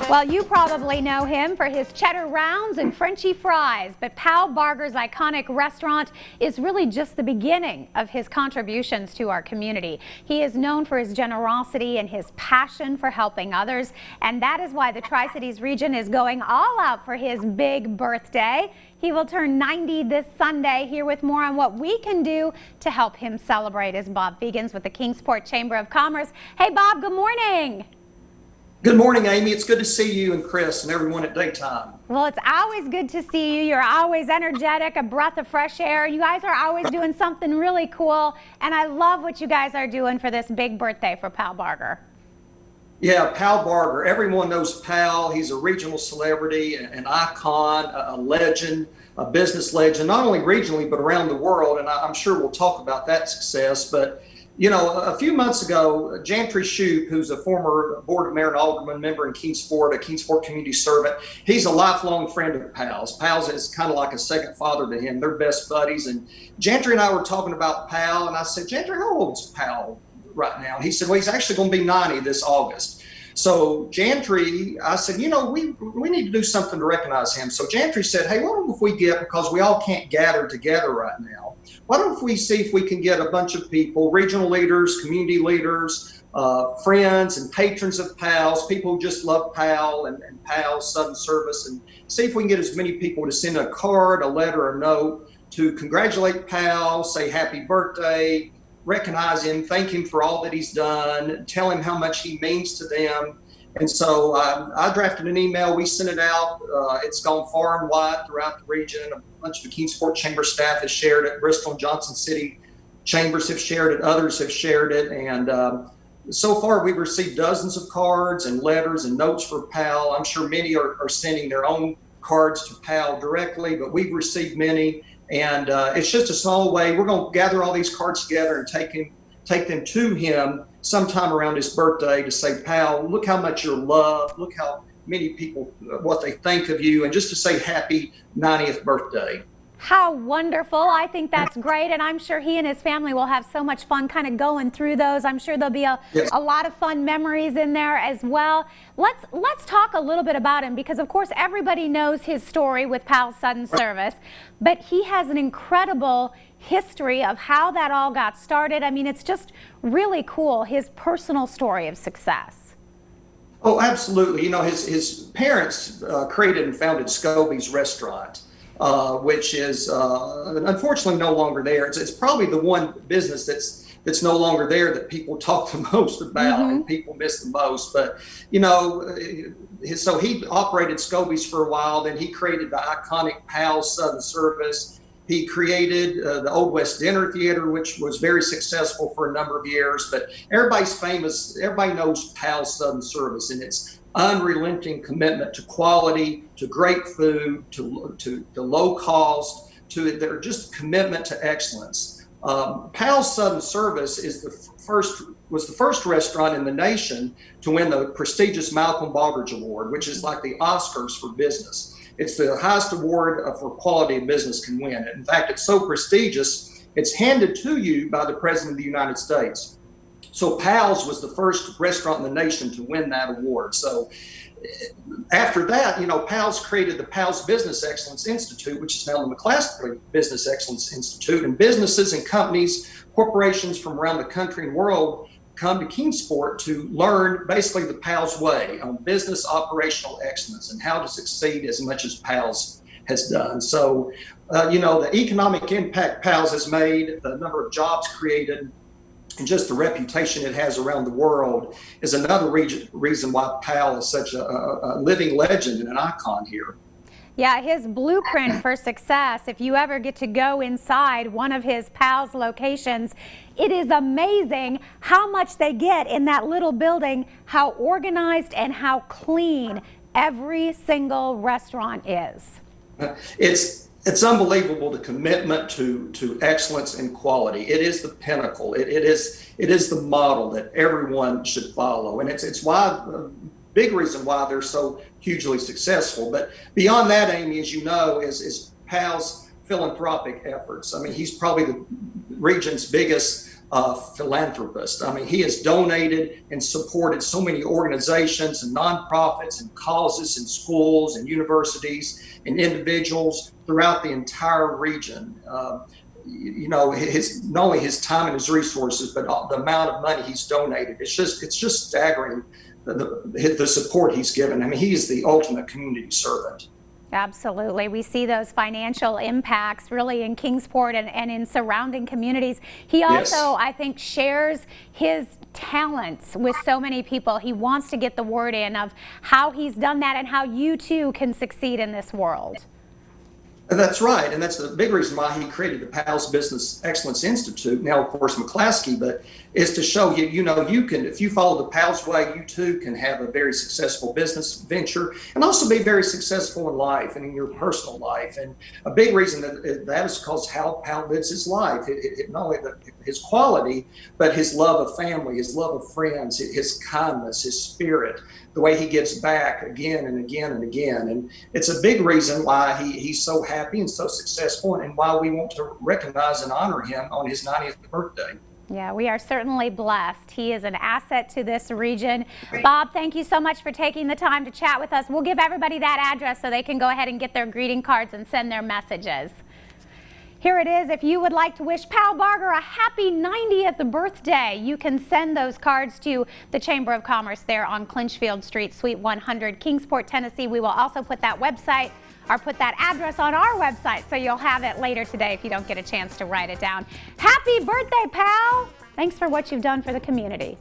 Well, you probably know him for his cheddar rounds and Frenchy fries, but Pal Barger's iconic restaurant is really just the beginning of his contributions to our community. He is known for his generosity and his passion for helping others, and that is why the Tri-Cities region is going all out for his big birthday. He will turn 90 this Sunday. Here with more on what we can do to help him celebrate is Bob Feagins with the Kingsport Chamber of Commerce. Hey, Bob, good morning. Good morning, Amy. It's good to see you and Chris and everyone at Daytime. Well, it's always good to see you. You're always energetic, a breath of fresh air. You guys are always doing something really cool, and I love what you guys are doing for this big birthday for Pal Barger. Yeah, Pal Barger. Everyone knows Pal. He's a regional celebrity, an icon, a legend, a business legend, not only regionally, but around the world. And I'm sure we'll talk about that success. But you know, a few months ago, Jantry Shoup, who's a former Board of Mayor and Alderman member in Kingsport, a Kingsport community servant, he's a lifelong friend of Pal's. Pal's is kind of like a second father to him. They're best buddies. And Jantry and I were talking about Pal, and I said, Jantry, how old's Pal right now? And he said, well, he's actually going to be 90 this August. So Jantry, I said, you know, we need to do something to recognize him. So Jantry said, hey, what if we get, because we all can't gather together right now, why don't we see if we can get a bunch of people, regional leaders, community leaders, friends and patrons of Pal's, people who just love Pal and Pal's Southern Service, and see if we can get as many people to send a card, a letter, a note to congratulate Pal, say happy birthday, recognize him, thank him for all that he's done, tell him how much he means to them. And so I drafted an email. We sent it out. It's gone far and wide throughout the region. A bunch of the Kingsport Chamber staff has shared it. Bristol and Johnson City chambers have shared it. Others have shared it. And so far, we've received dozens of cards and letters and notes for Pal. I'm sure many are sending their own cards to Pal directly, but we've received many. And it's just a small way. We're going to gather all these cards together and take them to him sometime around his birthday to say, Pal, look how much you're loved. Look how many people, what they think of you, and just to say happy 90th birthday. How wonderful. I think that's great, and I'm sure he and his family will have so much fun kind of going through those. I'm sure there'll be a lot of fun memories in there as well. Let's talk a little bit about him, because of course everybody knows his story with Pal's Southern Service, but he has an incredible history of how that all got started. I mean, it's just really cool, his personal story of success. Oh, absolutely. You know, his parents created and founded Scobie's restaurant, which is unfortunately no longer there. It's probably the one business that's no longer there that people talk the most about and people miss the most. But, you know, so he operated Scobie's for a while. Then he created the iconic Pal's Southern Service. He created the Old West Dinner Theater, which was very successful for a number of years. But everybody's famous. Everybody knows Pal's Southern Service and its unrelenting commitment to quality, to great food, to low cost, to their just commitment to excellence. Pal's Southern Service is was the first restaurant in the nation to win the prestigious Malcolm Baldrige Award, which is like the Oscars for business. It's the highest award for quality a business can win. In fact, it's so prestigious, it's handed to you by the President of the United States. So Pal's was the first restaurant in the nation to win that award. So after that, you know, Pal's created the Pal's Business Excellence Institute, which is now the McClaskey Business Excellence Institute. And businesses and companies, corporations from around the country and world come to Kingsport to learn basically the Pal's way on business operational excellence and how to succeed as much as Pal's has done. So, you know, the economic impact Pal's has made, the number of jobs created, and just the reputation it has around the world is another reason why Pal is such a living legend and an icon here. Yeah, his blueprint for success, if you ever get to go inside one of his Pal's locations, it is amazing how much they get in that little building, how organized and how clean every single restaurant is. It's unbelievable, the commitment to excellence and quality. It is the pinnacle. It is the model that everyone should follow, and it's why big reason why they're so hugely successful. But beyond that, Amy, as you know, is Pal's philanthropic efforts. I mean, he's probably the region's biggest philanthropist. I mean, he has donated and supported so many organizations and nonprofits and causes and schools and universities and individuals throughout the entire region. You know, not only his time and his resources, but the amount of money he's donated. It's just staggering the support he's given. I mean, he is the ultimate community servant. Absolutely. We see those financial impacts really in Kingsport and in surrounding communities. He also, I think, shares his talents with so many people. He wants to get the word in of how he's done that and how you too can succeed in this world. That's right, and that's the big reason why he created the PAL's Business Excellence Institute, now of course McClaskey, but is to show you, you know, you can, if you follow the PAL's way, you too can have a very successful business venture and also be very successful in life and in your personal life. And a big reason that is because how PAL lives his life. Not only his quality, but his love of family, his love of friends, his kindness, his spirit, the way he gives back again and again and again. And it's a big reason why he's so happy and so successful, and why we want to recognize and honor him on his 90th birthday. Yeah, we are certainly blessed. He is an asset to this region. Bob, thank you so much for taking the time to chat with us. We'll give everybody that address so they can go ahead and get their greeting cards and send their messages. Here it is. If you would like to wish Pal Barger a happy 90th birthday, you can send those cards to the Chamber of Commerce there on Clinchfield Street, Suite 100, Kingsport, Tennessee. We will also put that website or put that address on our website so you'll have it later today if you don't get a chance to write it down. Happy birthday, Pal! Thanks for what you've done for the community.